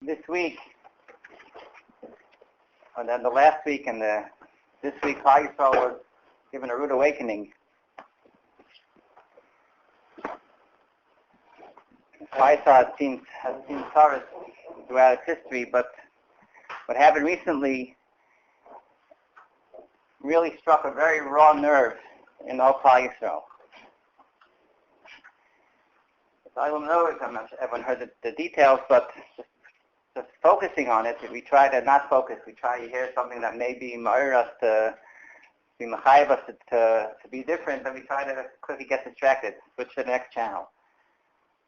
This week, and then the last week and this week, Klal Yisrael was given a rude awakening. Klal Yisrael has seen sorrows throughout its history, but what happened recently really struck a very raw nerve in all Klal Yisrael. I don't know if everyone heard the details, but just focusing on it, we try to not focus. We try to hear something that may be ma'ir us to be mechayev us to be different, but we try to quickly get distracted, switch to the next channel.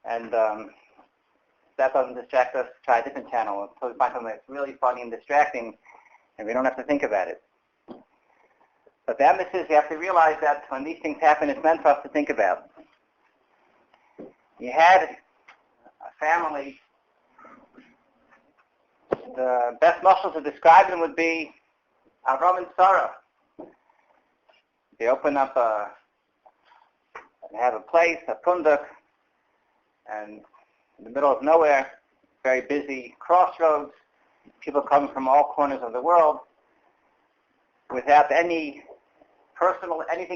And if that doesn't distract us, try a different channel until we find something that's really funny and distracting, and we don't have to think about it. But the emphasis, you have to realize that when these things happen, it's meant for us to think about. You had a family. The best muscles to describe them would be Avram and Sarah. They open up they have a place, a punduk, and in the middle of nowhere, very busy crossroads. People come from all corners of the world without anything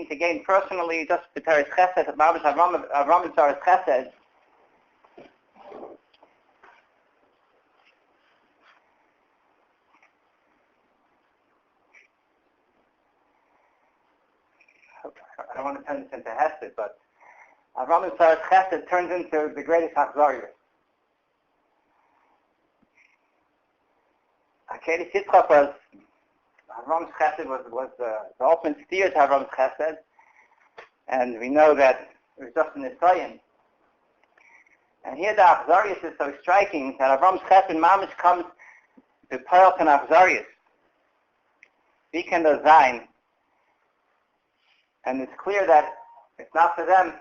to gain personally, just b'teres chesed, Avram and Sarah's chesed. I don't want to turn this into Hesed, but Avram and Sarah's chesed turns into the greatest Achzarius. Akeres Yitzchak was Avram's chesed was the ultimate steer to Avram's chesed, and we know that it was just an Nisayan. And here the Achzarius is so striking that Avram's chesed mamish comes to Pearl and Achzarius. We can design. And it's clear that it's not for them.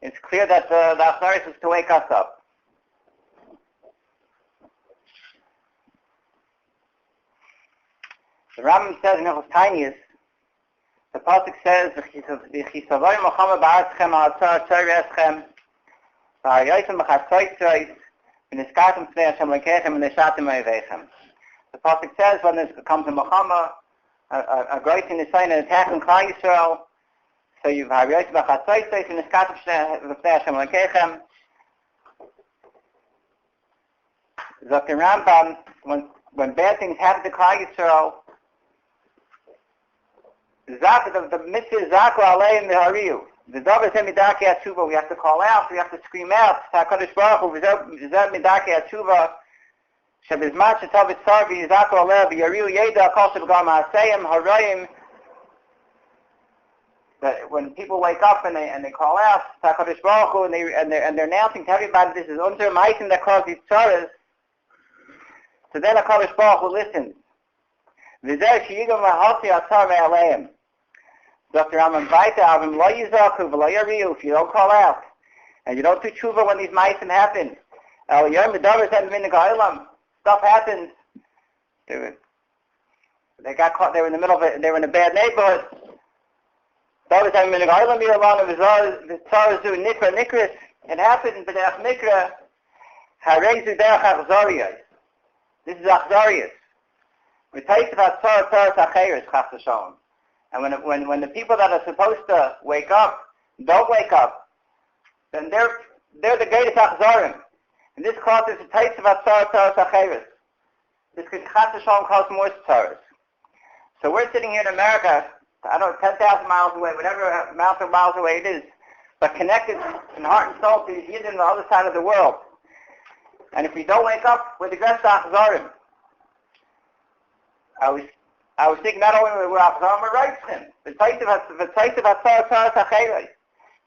It's clear that the Achzarius is to wake us up. The Rambam says in Hilchos Tainis, the pasuk says, "V'chisavoy Mochama ba'atzchem ha'atzar tzor eschem, v'haryoytem b'chatzoytzoyt, v'niskartem tzvei Hashem lekechem, v'nishatem oiveichem." The pasuk says when there comes a Mochama, a great in the sign and attack on Klal Yisrael. So you've Hariyot b'chatzoytzoyt and niskartem tzvei Hashem lekechem. Dr. Rambam, when bad things happen to Klal Yisrael, the mitzvah is zaku aleim v'hariyu. The davar zeh midakei atshuva. We have to call out. We have to scream out. HaKadosh Baruch Hu zeh midakei atshuva. Shebizman shetav etzar v'yizaku aleim v'yariyu yeda kol sheb'gar ma'aseyim harayim. That when people wake up and they call out HaKadosh Baruch Hu and they're announcing to everybody this is unter ma'asim that cause these tzaras. So then HaKadosh Baruch Hu listens. V'zeh sheyigam v'halti atzar ve'aleim. Dr. Rambam Vayeitzei Avim lo yizaku v'lo yariyu. If you don't call out and you don't do tshuva when these ma'asim happen, el yom v'davar zeh minig ha'olam. Stuff happens. They got caught. They were in the middle of it. They were in a bad neighborhood. Davar zeh minig ha'olam yiralanu v'tzarazu nikra nikris. It happened b'derech nikra. Harezu derech achzarius. This is achzarius. V'taisav hatzar tzaras acheres chas v'shalom. And when the people that are supposed to wake up don't wake up, then they're the greatest achzarim. And this causes a taste of atzar tzaras acheres. This could chas v'shalom cause more tzaras. So we're sitting here in America, I don't know, 10,000 miles away, whatever amount of miles away it is, but connected in heart and soul to these Yidden on the other side of the world. And if we don't wake up, we're the greatest achzarim. I was thinking not only we're achzarim, we're righteous. The taste of atzar tzaras acheres.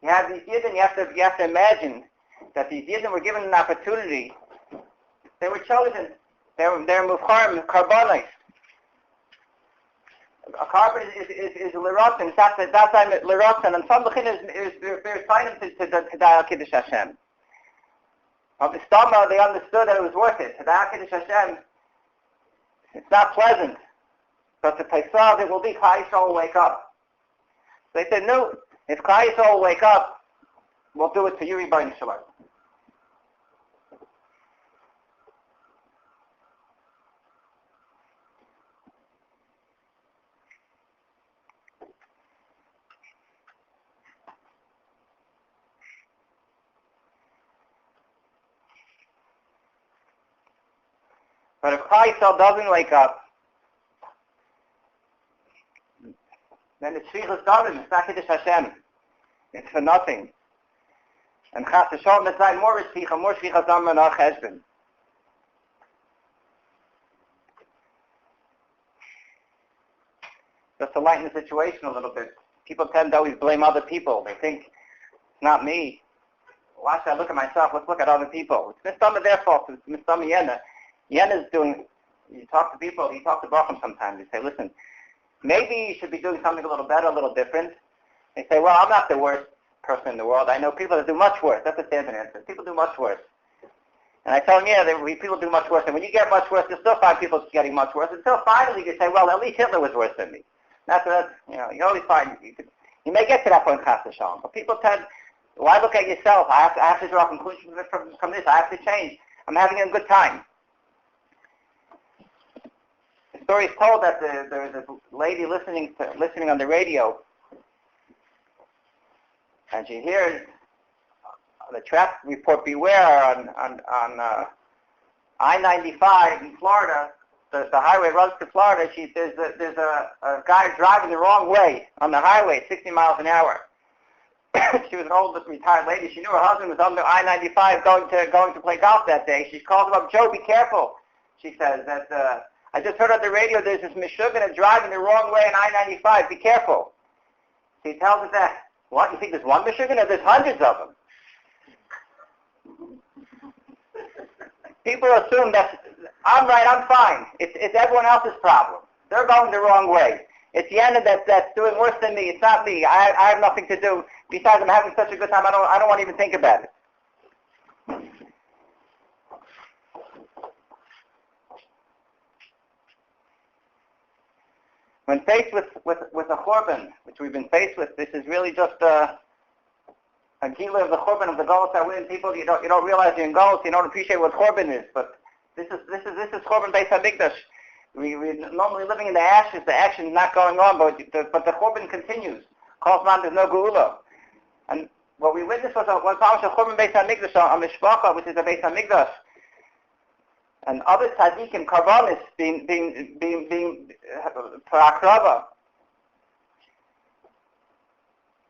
You have these Yidden, you have to imagine that these Yidden were given an opportunity. They were chosen. They're mufcharim, karbonos. A carbon is lirotzen. That's lirotzen. And some lechin is signing to Da'al Kiddush Hashem. Of the Stama, they understood that it was worth it. To Da'al Kiddush Hashem, it's not pleasant. But to Pesach, it will be Klal Yisrael will wake up. So they said, no, if Klal Yisrael will wake up, we'll do it for you, Rebbeinu Shalom. But if Kisleiv doesn't wake up, then it's Shvichas Davim, it's not Kiddush Hashem. It's for nothing. And Chas V'Sholom, it's like more Shvichas Davim and our Cheshbon. Just to lighten the situation a little bit. People tend to always blame other people. They think, it's not me. Why should I look at myself? Let's look at other people. It's Mistama their fault. It's Mistama Yena. Yena's doing, you talk to people, you talk to Brachim sometimes. You say, listen, maybe you should be doing something a little better, a little different. They say, well, I'm not the worst person in the world. I know people that do much worse. That's a standard answer. People do much worse. And I tell them, yeah, people do much worse. And when you get much worse, you'll still find people getting much worse. Until finally you say, well, at least Hitler was worse than me. That's you always find, you may get to that point, Chas V'Sholom. But people tend, why look at yourself? I have to draw conclusions from this. I have to change. I'm having a good time. The story is told that there was a lady listening on the radio, and she hears the traffic report, beware on I-95 in Florida. The highway runs to Florida. There's a guy driving the wrong way on the highway, 60 miles an hour. She was an old retired lady. She knew her husband was on the I-95 going to play golf that day. She calls him up, Joe, be careful. She says that I just heard on the radio there's this Meshuggah driving the wrong way on I-95. Be careful. He tells her that. What? You think there's one Meshuggah? There's hundreds of them. People assume that I'm right, I'm fine. It's everyone else's problem. They're going the wrong way. It's Yana that's doing worse than me. It's not me. I have nothing to do. Besides, I'm having such a good time. I don't want to even think about it. When faced with a Churban, which we've been faced with, this is really just a gila of the Churban of the Golus that we're in. People, you don't realize you're in Golus. You don't appreciate what Churban is. But this is Churban Beis HaMikdash. We're normally living in the ashes. The action is not going on, but the Churban continues. Kol there's no Geula. And what we witnessed was a Churban Beis HaMikdash, a Mishpacha, which is a Beis HaMikdash. And other tzaddikim, karbanis, being for akrava.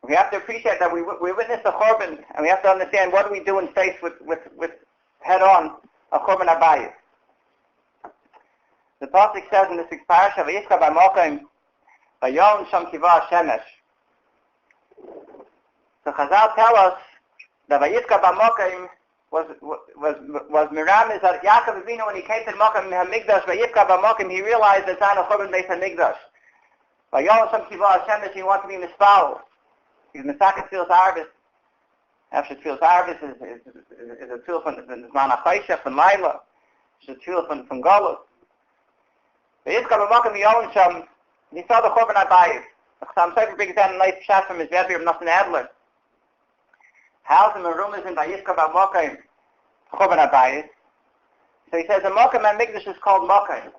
We have to appreciate that we witness the Churban, and we have to understand what do we do in face with head-on a Churban Abayis. The Pasuk says in the 6th Parshas, Vayeitzei b'mokim, Vayom sham kiva shemesh. So Chazal tell us that Vayeitzei b'mokim was Miramis that Yaakov Avinu, when he came to the Mokim HaMikdash, Vayeitzei b'mokim, he realized that it's not a Churban Beis HaMikdash. Vayom sham kiva shemesh, he wanted to be mispal. He's Mesaket Tfilas Arvis. After Tfilas Arvis is a tefillah from Zman HaChaisha, from Laila. It's a tefillah from Golus. Vayeitzei b'mokim Yom Sham, he saw the Churban Abayis. The Chassam Sofer brings down a nice shot from his Rebbe of Nosson Adler. How's the Merumas in Vayeitzei b'mokim Churban Abayis? So he says the Mokim HaMikdash is called Mokim.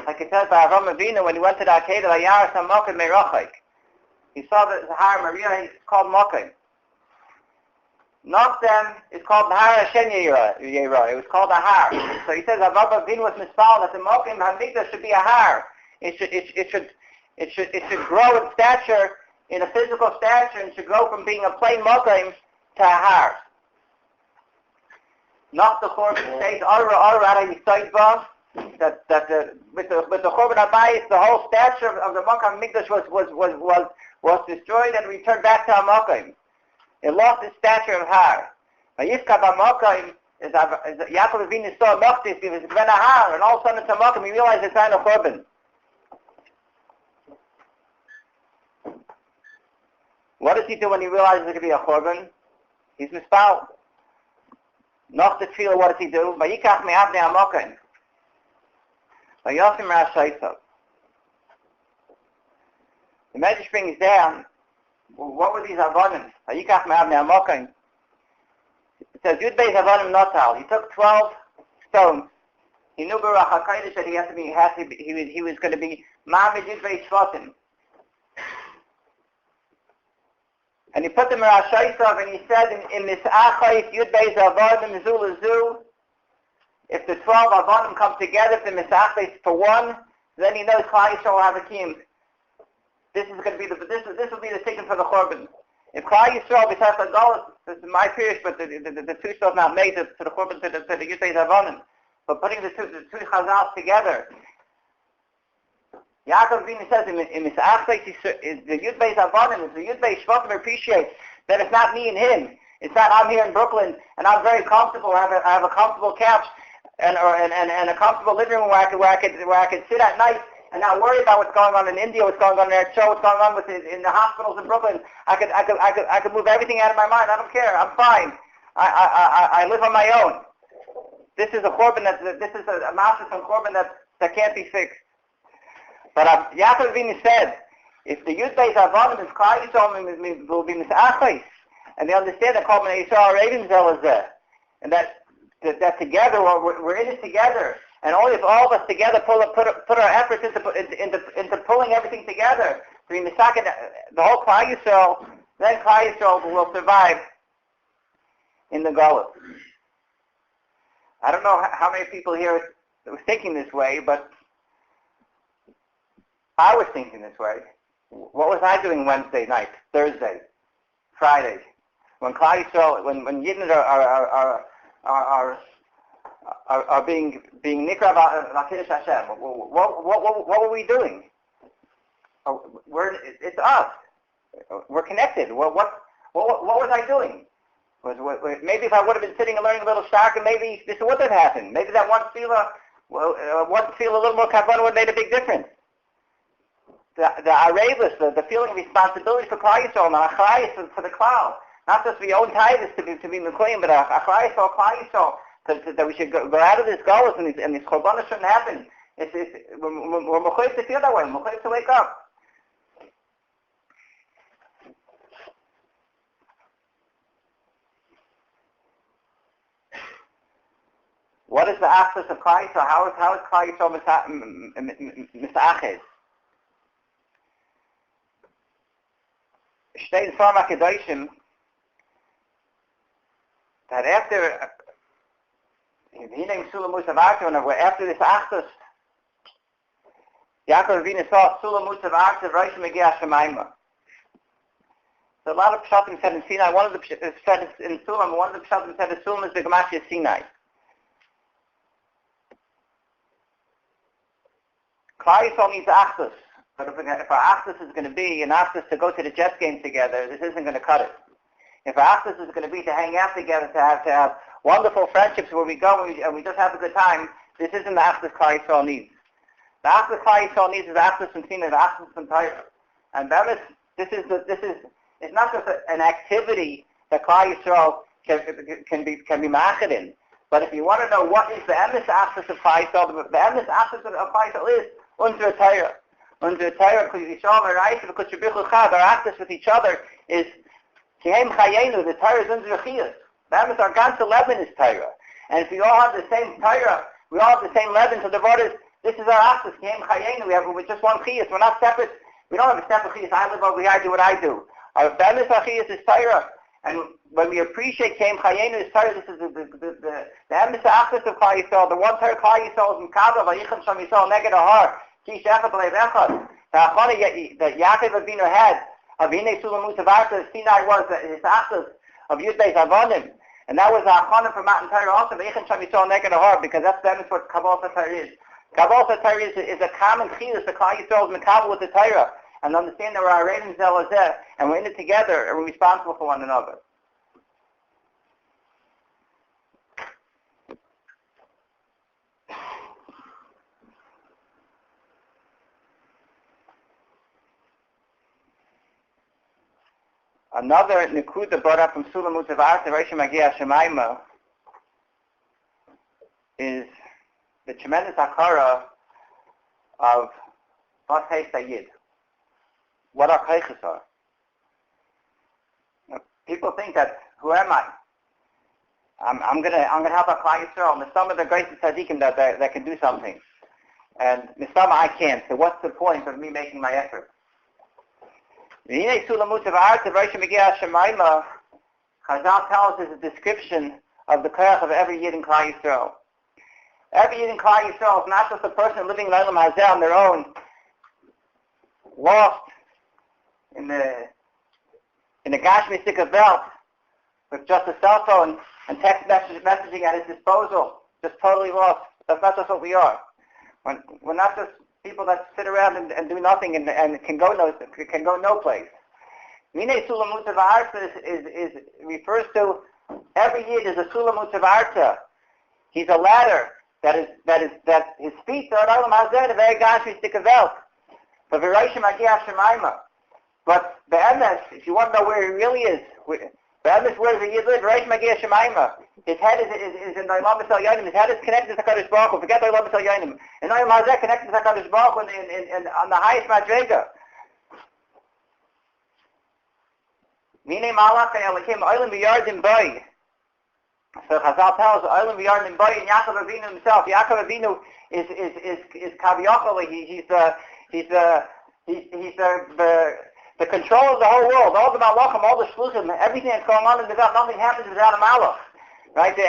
Like it says by Avram Avinu when he went to the Akedah, Vayaras HaMokim Merochik. He saw the Har Maria, it's called Mokim. Nochdem is called Har Hashem Yeira. It was called a Har. So he says Avram Avinu was mispal that the Mokim HaMikdash should be a Har. It should grow in stature, in a physical stature, and should grow from being a plain Mokim to a Har. Not the Churban says that with the Churban Abayis, the whole stature of the Mokim HaMikdash was destroyed and returned back to Mokim. It lost its stature of Har. Vayeitzei b'mokim is Yaakov Avinu saw Nochtis, he was Gven Har, and all of a sudden it's a Mokim, he realized it's not a Churban. What does he do when he realizes it could be a Churban? He's mispal. Noch the tefillah, what does he do? Vayikach me'avnei hamokim. Vayosim ra'ashaitav. The Medrash brings down, what were these avonim? Vayikach me'avnei hamokim. It says, Yud Beis avonim notal. He took 12 stones. He knew Baruch HaKodesh that he was going to be Ma'amid Yud Beis Shvatim. And he put them in Rashaisav, and he said in this Archos Yud Beis Avodim Zu Lezu, if the 12 Avanim come together for Misachbes for one, then he knows Klal Yisrael will have a kiyum. This is going to be this will be the ticket for the Churban. If Klal Yisrael, besides the Golos, this is my period, but the two stuff not made to the Churban to the Yudbeis Avanim, but putting the two Chazals together. Yaakov Avinu says in Misachbes, the Yudbeis Avanim, the Yudbeis Shvatim appreciates that it's not me and him. It's not I'm here in Brooklyn and I'm very comfortable. I have a comfortable couch and a comfortable living room where I could sit at night and not worry about what's going on in India, what's going on in Erev, what's going on in the hospitals in Brooklyn. I could move everything out of my mind. I don't care. I'm fine. I live on my own. This is a korban this is a master from korban that can't be fixed. But Yaakov Avinu said, if the Yudbeis Avanim is Klal Yisrael will be Misachbes, and they understand that korban Yisrael Ravens is there, and that together we're in it together. And only if all of us together put our efforts into pulling everything together to be misaken the whole Klal Yisrael, then Klal Yisrael will survive in the Golus. I don't know how many people here were thinking this way, but I was thinking this way. What was I doing Wednesday night, Thursday, Friday, when Klal Yisrael, when Yidden are being nikra v'akiddush Hashem? What were we doing? It's us. We're connected. What was I doing? Maybe if I would have been sitting and learning a little starker, maybe this would have happened. Maybe that one feel a little more kavanah would have made a big difference. The arevus, the feeling of responsibility for Klal Yisrael, and achrayus for the Klal. Not just we own titles to be mekuyim, but achrayus for Klal Yisrael. That we should go out of this galus and these korbanos shouldn't happen. We're mechuyev to feel that way. We're mechuyev to wake up. What is the Archos of Klal Yisrael? How is Klal Yisrael misached? Shtei in Forma Kedoshim that after after this Archos, Yaakov Avinu saw Sulam Musav Archos Rosh Megiah Shemaima. So a lot of Pshatim said in Sinai. One of the said in Sulam. One of the Pshatim said the Sulam is the Gemashia Sinai. Klal Yisrael needs Archos, but if our Archos is going to be an Archos to go to the Jets game together, this isn't going to cut it. If our Archos is going to be to hang out together, to have wonderful friendships where we go and we just have a good time, this isn't the Archos Klal Yisrael needs. The Archos Klal Yisrael needs is Archos from Sinai, the Archos from Torah. And this is it's not just an activity that Klal Yisrael can be ma'achad in. But if you want to know what is the emes Archos of Klal Yisrael, the emes Archos of Klal Yisrael is under Torah. Under Torah, because Yisrael Meraisa, because Shabichu Chad, our Archos with each other is Kihem Chayenu. The Torah is under Chiyas. That means our ganze Leben is Torah. And if we all have the same Torah, we all have the same Leben, so the word is, this is our Archos, Kihem Chayenu. We're just one Chiyas. We're not separate. We don't have a separate Chiyas. I live over here, I do what I do. Our Bemis Chiyas is Torah. And when we appreciate Kihem Chayenu is Torah, this is the Emes Archos of Klal Yisrael. The one Torah Klal Yisrael is Mekabel, Vayicham Sham Yisrael, Neged Ahar. The achana that Yaakov Avinu had of Hinei Sulam Musavarta Sinai was his Archos of Yudbeis Avanim, and that was the achana for Matan Torah also. V'ichin Sham Yisrael Neged Ahar, because that's what Kabbalah Torah is. Kabbalah Torah is a common chiyus. The Klal Yisrael is mekabel with the Torah, and understand that we're Arevim Zelazeh, and we're in it together, and we're responsible for one another. Another nekuda brought up from Sulam Mutavar to Rosh Magia Shemaima is the tremendous akara of Vatei Sayyid. What our kaiches are. People think that, who am I? I'm gonna help our Klal Yisrael. And some of the greatest tzaddikim that can do something, and some I can't. So what's the point of me making my effort? Chazal tells us a description of the koach of every Yid in Klal Yisrael. Every Yid in Klal Yisrael is not just a person living in Olam Hazeh on their own, lost in the Gashmistic belt with just a cell phone and text messaging at his disposal, just totally lost. That's not just what we are. We're not just people that sit around and do nothing and can go no place. Minei Sulam Mutav Arta is refers to every Yid is a Sulam Mutav Arta. He's a ladder that his feet are Olam Hazeh, the very Gashmistic belt. But V'Reishim Agia Shemaima. But the Emes, if you want to know where he really is, the Emes, where does he live? V'Reishim Agia Shemaima. His head is in the Olam Hazeh. His head is connected to HaKadosh Baruch Hu. Forget the Olam Hazeh. And Olam Hazeh connected to HaKadosh Baruch Hu on the highest Madrega. Minei Malach Elikim Olam V'Yardim Boi. So Chazal tells us Olam V'Yardim Boi and Yaakov Avinu himself. Yaakov Avinu is Kaviyachol. He's the control of the whole world, all the malachim, all the shluchim, everything that's going on in the world. Nothing happens without a malach, right? The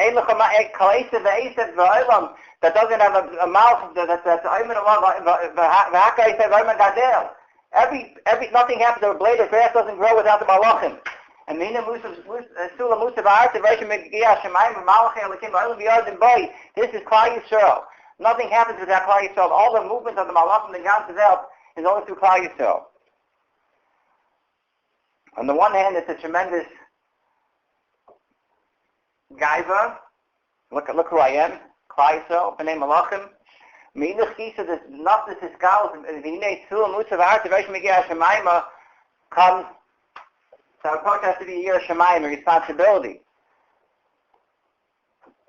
that doesn't have a mouth that's nothing happens. A blade of grass doesn't grow without the malachim. And this is Klal Yisrael. Nothing happens without Klal Yisrael. All the movements of the malachim, the ganze Welt, is only through Klal Yisrael. On the one hand, it's a tremendous gaiva. Look who I am, Klal Yisrael, b'nei malachim. Meidach kisa, there's not this iskal, v'hinei tzul mutzav art, v'reish megia shemaima, comes, so our approach has to be a year of shemaim, a responsibility.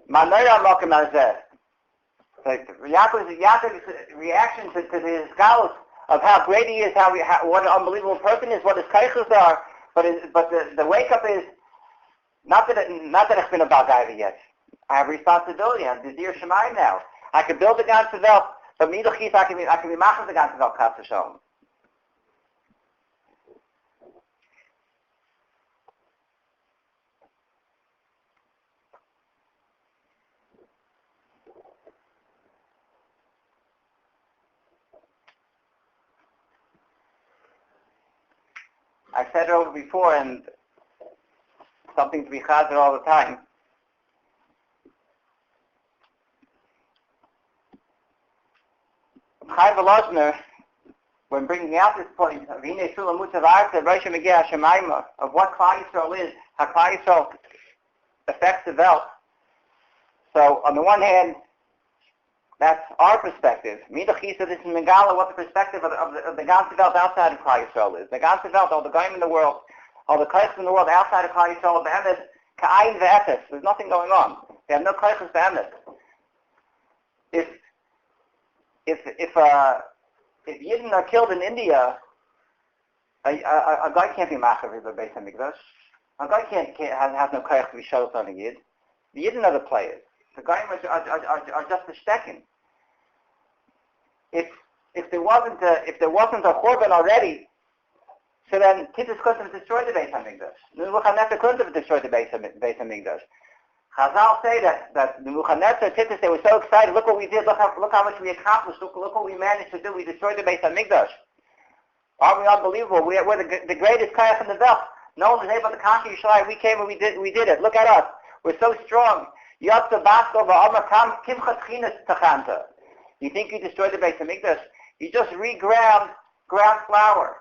Ma'noira mokim hazeh. Like Yaakov's reaction to the iskal of how great he is, what an unbelievable person is, what his kaichos are, but the wake up is not that it's been about gaiva yet. I have responsibility. I have the dear Shemaim now. I can build the ganze Welt, but midach kis I can be machas the ganze Welt chas v'shalom. I've said it over before, and something to be chazer all the time. Chaim Volozhner, when bringing out this point of Hinei Sulam Mutav Arta, Rosh Megia Shemaima, of what Klal Yisrael is, how Klal Yisrael affects the Welt. So, on the one hand, that's our perspective. Midach Yisa, this is Megala, what the perspective of the ganze Welt outside of Klal Yisrael is. The ganze Welt, all the goyim in the world, all the koichos in the world outside of Klal Yisrael, be'emes, ka'ayin ve'efes. There's nothing going on. They have no koichos be'emes. If Yidden are killed in India, a guy can't be machav in the Beis HaMikdash. A guy has no koich to be shot on a Yid. The Yidden are the players. The goyim are just the stecken. If there wasn't a korban already, so then Titus couldn't have destroyed the Beis HaMikdash. Nebuchadnezzar couldn't have destroyed the Beis HaMikdash. Chazal say that Nebuchadnezzar, Titus, they were so excited. Look what we did. Look how much we accomplished. Look what we managed to do. We destroyed the Beis HaMikdash. Aren't we unbelievable? We're the greatest kayak in the Welt. No one was able to conquer Yisrael. We came and we did it. Look at us. We're so strong. You think you destroyed the Beis HaMikdash? You just ground flour.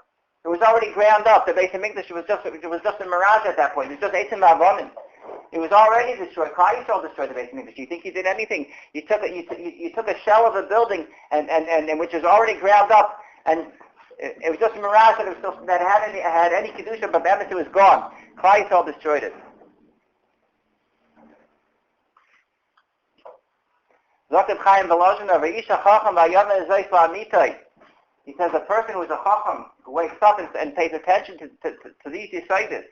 It was already ground up. The Beis HaMikdash was just a mirage at that point. It was just Eitzim Avonim. It was already destroyed. Klal Yisrael destroyed the Beis HaMikdash. You think you did anything? You took a shell of a building and which was already ground up, and it was just a mirage that had any kedusha, but the emes was gone. Klal Yisrael destroyed it. He says a person who is a chacham, who wakes up and pays attention to these deciders.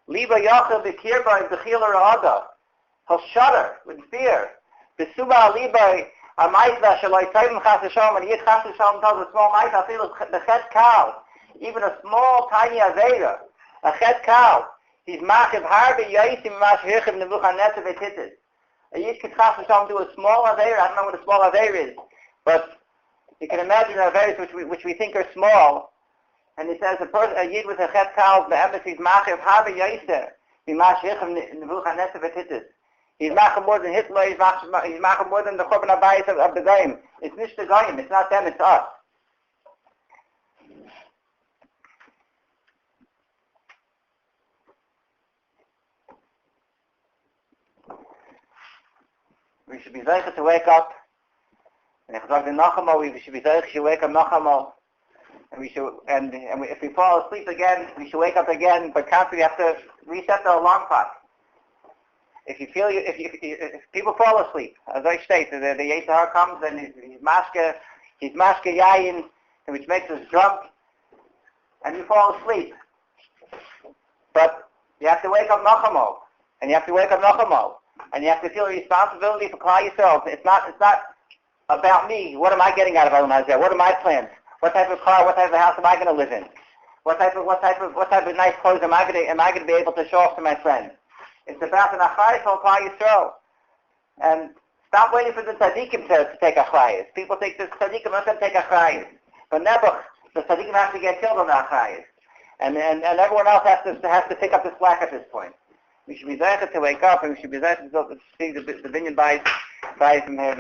Liba yachel b'kirba b'chil ra'ada. He'll shudder with fear. B'suba liba amaitva shaloi tzayim chas v'shalom, and yid chas v'shalom tells a small maitva, feels the chet kal, even a small tiny aveda, a chet kal. He's machiv harbi yaisim mash hirchiv nebuchadnezzar v'titis. A Yid can chas v'shalom do a small aveir. I don't know what a small aveir is, but you can imagine aveirs which we think are small. And he says a Yid with a chet kal be'emes he's machiv habe yaiser b'mashichem nevuchaneser v'titis. He's machiv more than Hitler. He's machiv more than the korban abayis of the goyim. It's not the goyim. It's not them. It's us. We should be zeicher to wake up. And if we should be zeicher to wake up nachamo. And if we fall asleep again, we should wake up again. But constantly, we have to reset the alarm clock. If people fall asleep, as I state, the Yeshiva comes and he's mashke yayin, which makes us drunk, and you fall asleep. But you have to wake up nachamo, and you have to wake up nachamo. And you have to feel a responsibility for Klal Yisrael. It's not about me. What am I getting out of Olam Hazeh? What are my plans? What type of car? What type of house am I going to live in? What type of nice clothes am I going to be able to show off to my friends? It's about an achrayus for Klal Yisrael. And stop waiting for the tzaddikim to take achrayus. People think the tzaddikim are not going to take achrayus, but never. The tzaddikim have to get killed on the achrayus, and everyone else has to pick up the slack at this point. We should be zeicher to wake up, and we should be zeicher to see the binyan bayis from here.